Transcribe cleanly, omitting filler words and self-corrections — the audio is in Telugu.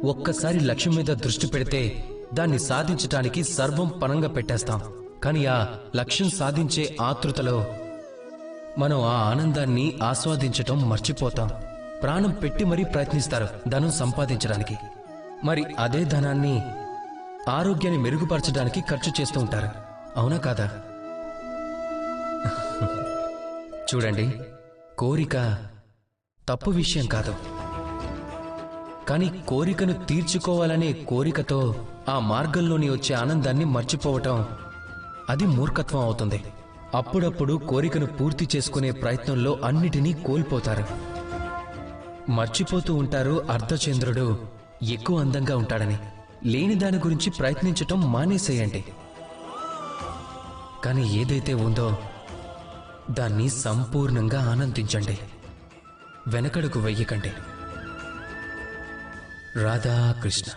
ఒక్కసారి లక్ష్యం మీద దృష్టి పెడితే దాన్ని సాధించటానికి సర్వం పనంగా పెట్టేస్తాం. కానీ ఆ లక్ష్యం సాధించే ఆతృతలో మనం ఆ ఆనందాన్ని ఆస్వాదించటం మర్చిపోతాం. ప్రాణం పెట్టి మరీ ప్రయత్నిస్తారు ధనం సంపాదించడానికి. మరి అదే ధనాన్ని ఆరోగ్యాన్ని మెరుగుపరచడానికి ఖర్చు చేస్తూ ఉంటారు. అవునా కాదా? చూడండి, కోరిక తప్పు విషయం కాదు. కానీ కోరికను తీర్చుకోవాలనే కోరికతో ఆ మార్గంలోని వచ్చే ఆనందాన్ని మర్చిపోవటం అది మూర్ఖత్వం అవుతుంది. అప్పుడప్పుడు కోరికను పూర్తి చేసుకునే ప్రయత్నంలో అన్నిటినీ కోల్పోతారు. మర్చిపోతూ ఉంటారు అర్ధచంద్రుడు ఎక్కువ అందంగా ఉంటాడని. లేని దాని గురించి ప్రయత్నించటం మానేసేయండి. కానీ ఏదైతే ఉందో దాన్ని సంపూర్ణంగా ఆనందించండి. వెనకడుగు వెయ్యకండి. రాధాకృష్ణ.